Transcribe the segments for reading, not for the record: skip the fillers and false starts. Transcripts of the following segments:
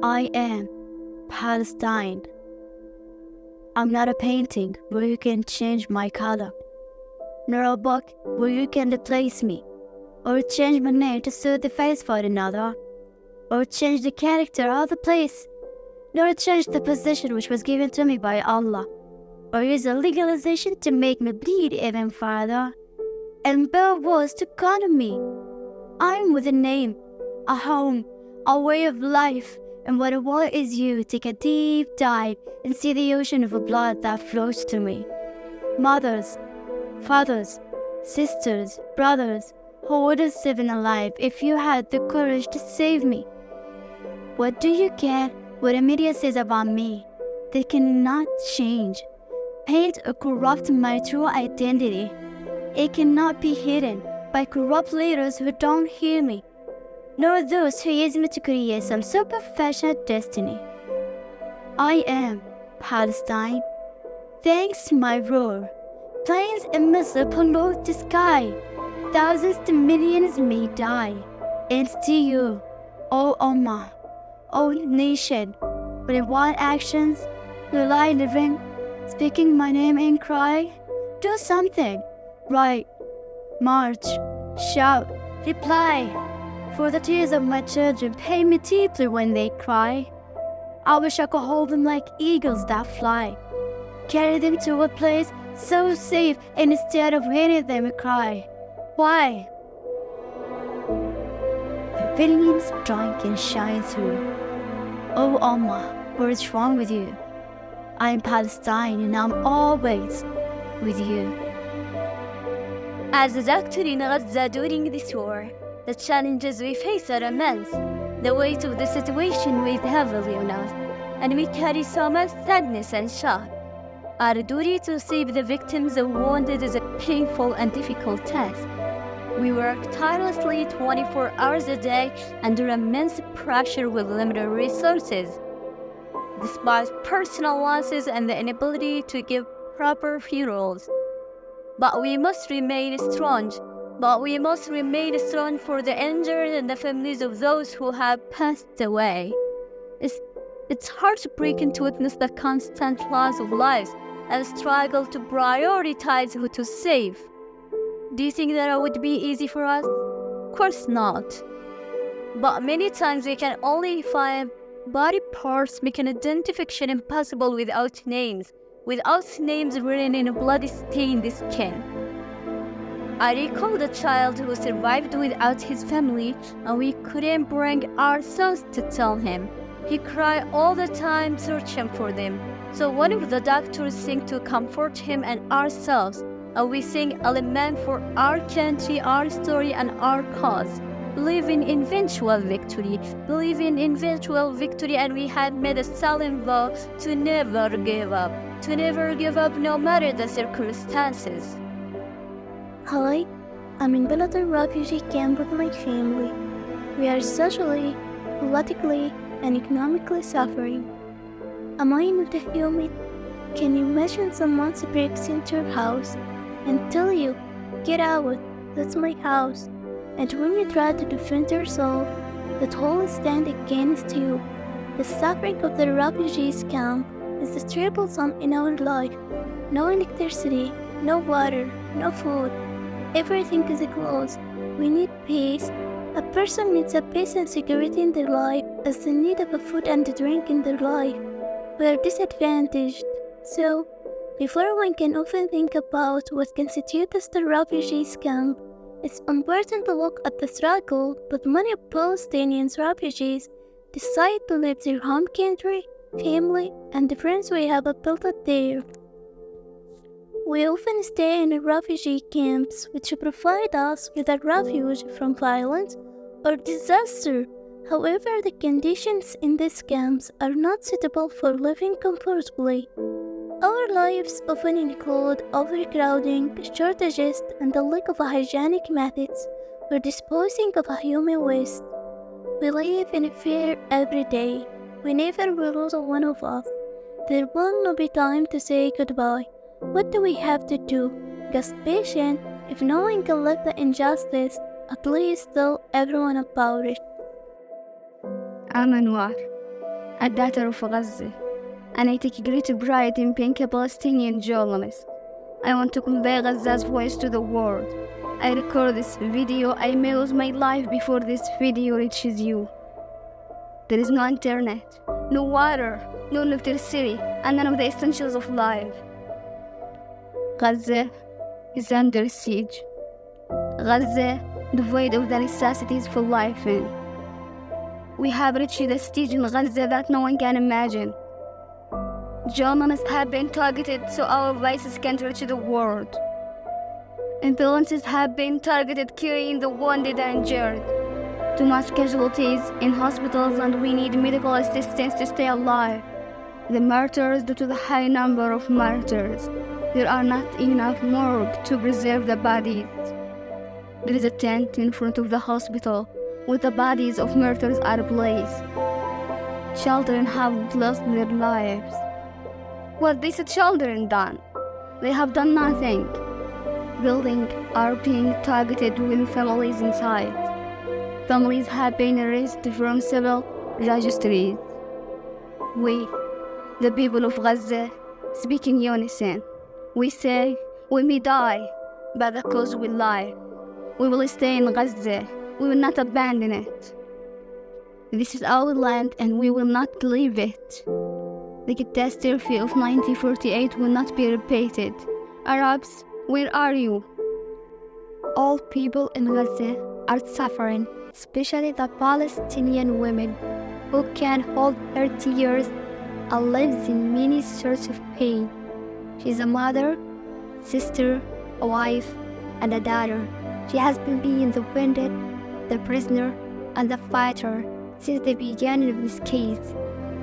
I am Palestine. I'm not a painting where you can change my color, nor a book where you can replace me, or change my name to suit the face for another, or change the character of the place, nor change the position which was given to me by Allah, or use a legalization to make me bleed even farther, and build walls to corner me. I'm with a name, a home, a way of life, and what a wall is you. Take a deep dive and see the ocean of blood that flows to me. Mothers, fathers, sisters, brothers, who would have been alive if you had the courage to save me? What do you care what the media says about me? They cannot change, paint or corrupt my true identity. It cannot be hidden by corrupt leaders who don't hear me, nor those who use me to create some superficial destiny. I am Palestine. Thanks to my roar, planes and missiles pollute the sky. Thousands to millions may die. And to you, O Ummah, O nation, with wild actions, you lie living, speaking my name and cry. Do something, write, march, shout, reply. For the tears of my children pain me deeply when they cry. I wish I could hold them like eagles that fly, carry them to a place so safe, and instead of hearing them cry. Why? The billions drunk and shine through. Oh Ummah, what is wrong with you? I'm Palestine and I'm always with you. As a doctor in Gaza during this war, the challenges we face are immense. The weight of the situation weighs heavily on us, and we carry so much sadness and shock. Our duty to save the victims of wounded is a painful and difficult task. We work tirelessly 24 hours a day under immense pressure with limited resources. Despite personal losses and the inability to give proper funerals, but we must remain strong. For the injured and the families of those who have passed away. It's hard to break into witness the constant loss of lives and struggle to prioritize who to save. Do you think that it would be easy for us? Of course not. But many times we can only find body parts, making identification impossible without names written in a bloody-stained skin. I recall the child who survived without his family, and we couldn't bring ourselves to tell him. He cried all the time searching for them. So one of the doctors sang to comfort him and ourselves, and we sang a lament for our country, our story, and our cause. Believing in eventual victory, and we had made a solemn vow to never give up no matter the circumstances. Hi, I'm in Belarus refugee camp with my family. We are socially, politically, and economically suffering. Am I not human? Can you imagine someone breaks into your house and tell you, "Get out, that's my house," and when you try to defend yourself, that whole stand against you? The suffering of the refugees camp is the troublesome in our life. No electricity, no water, no food. Everything is closed. We need peace. A person needs a peace and security in their life as the need of food and drink in their life. We are disadvantaged. So, before one can often think about what constitutes the refugees camp, it's important to look at the struggle that many Palestinian refugees decide to leave their home country, family, and the friends we have built there. We often stay in refugee camps, which provide us with a refuge from violence or disaster. However, the conditions in these camps are not suitable for living comfortably. Our lives often include overcrowding, shortages, and the lack of hygienic methods for disposing of human waste. We live in fear every day. We never will lose one of us. There will not be time to say goodbye. What do we have to do? Just patient. If no one can lift the injustice, at least tell everyone about it. I'm Anwar. a daughter of Gaza, and I take great pride in being a Palestinian journalist. I want to convey Gaza's voice to the world. I record this video. I may lose my life before this video reaches you. There is no internet, no water, no electricity, and none of the essentials of life. Gaza is under siege. Gaza devoid of the necessities for life in. We have reached a stage in Gaza that no one can imagine. Journalists have been targeted so our voices can reach the world. Ambulances have been targeted carrying the wounded and injured. Too much casualties in hospitals and we need medical assistance to stay alive. The martyrs due to the high number of martyrs. There are not enough morgue to preserve the bodies. There is a tent in front of the hospital where the bodies of martyrs are placed. Children have lost their lives. What these children done? They have done nothing. Buildings are being targeted with families inside. Families have been erased from civil registries. We, the people of Gaza, speak in unison. We say, we may die, but the cause will live. We will stay in Gaza. We will not abandon it. This is our land and we will not leave it. The catastrophe of 1948 will not be repeated. Arabs, where are you? All people in Gaza are suffering, especially the Palestinian women who can hold her tears and lives in many sorts of pain. She's a mother, sister, a wife, and a daughter. She has been being the wounded, the prisoner, and the fighter since the beginning of this case.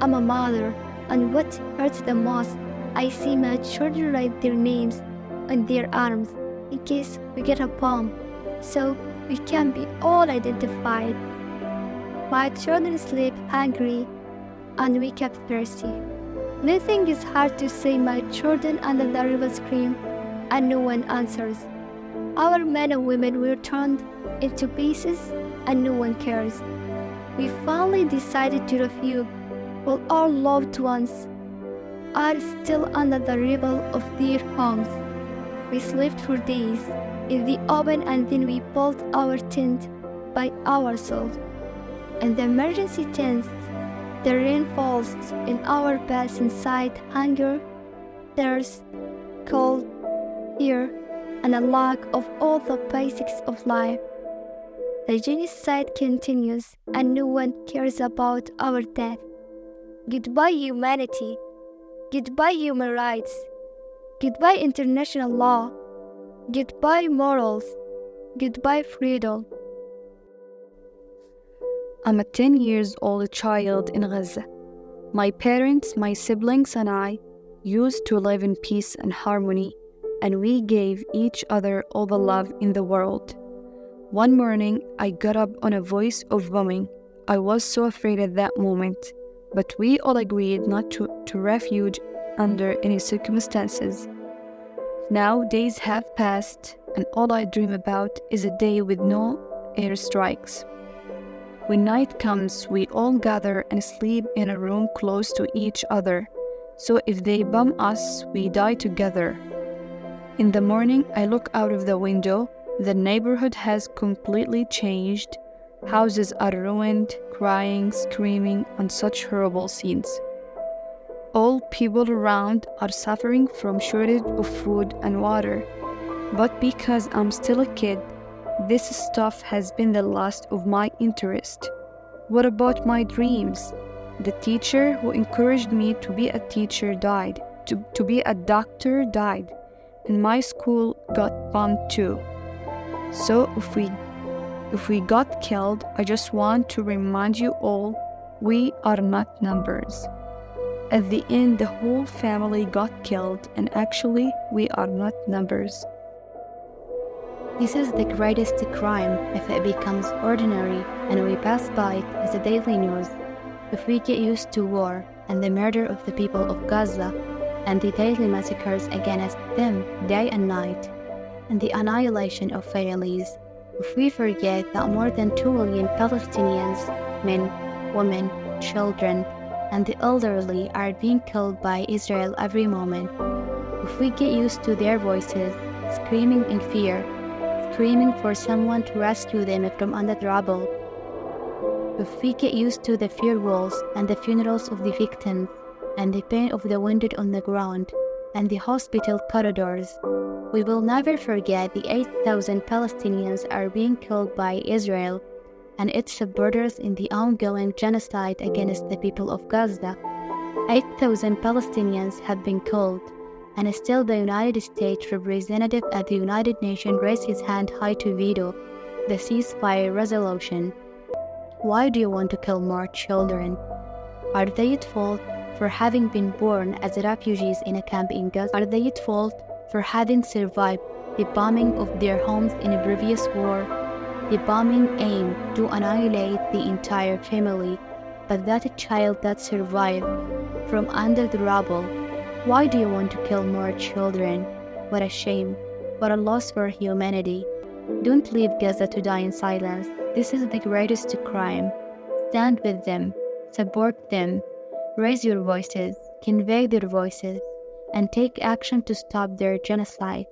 I'm a mother, and what hurts the most, I see my children write their names on their arms in case we get a bomb, so we can be all identified. My children sleep hungry and wake up thirsty. Nothing is hard to say my children under the river scream and no one answers. Our men and women were turned into pieces and no one cares. We finally decided to refuse while our loved ones are still under the rubble of their homes. We slept for days in the open and then we built our tent by ourselves. In the emergency tents, the rain falls in our beds inside hunger, thirst, cold, fear, and a lack of all the basics of life. The genocide continues and no one cares about our death. Goodbye humanity. Goodbye human rights. Goodbye international law. Goodbye morals. Goodbye freedom. I'm a 10 years old child in Gaza. My parents, my siblings, and I used to live in peace and harmony, and we gave each other all the love in the world. One morning, I got up on a voice of bombing. I was so afraid at that moment, but we all agreed not to refuge under any circumstances. Now days have passed, and all I dream about is a day with no airstrikes. When night comes, we all gather and sleep in a room close to each other, so if they bomb us, we die together. In the morning, I look out of the window. The neighborhood has completely changed. Houses are ruined, crying, screaming, and such horrible scenes. All people around are suffering from shortage of food and water. But because I'm still a kid, this stuff has been the last of my interest. What about my dreams? The teacher who encouraged me to be a teacher died. To be a doctor died. And my school got bombed too. So if we got killed, I just want to remind you all, we are not numbers. At the end, the whole family got killed, and actually, we are not numbers. This is the greatest crime if it becomes ordinary and we pass by it as a daily news. If we get used to war and the murder of the people of Gaza and the daily massacres against them day and night and the annihilation of families, if we forget that more than 2 million Palestinians, men, women, children, and the elderly are being killed by Israel every moment. If we get used to their voices, screaming in fear, screaming for someone to rescue them from under the rubble, if we get used to the funerals and the funerals of the victims, and the pain of the wounded on the ground, and the hospital corridors, we will never forget the 8,000 Palestinians are being killed by Israel and its supporters in the ongoing genocide against the people of Gaza. 8,000 Palestinians have been killed, and still the United States representative at the United Nations raised his hand high to veto the ceasefire resolution. Why do you want to kill more children? Are they at fault for having been born as refugees in a camp in Gaza? Are they at fault for having survived the bombing of their homes in a previous war? The bombing aimed to annihilate the entire family, but that child that survived from under the rubble. Why do you want to kill more children? What a shame. What a loss for humanity. Don't leave Gaza to die in silence. This is the greatest crime. Stand with them. Support them. Raise your voices. Convey their voices. And take action to stop their genocide.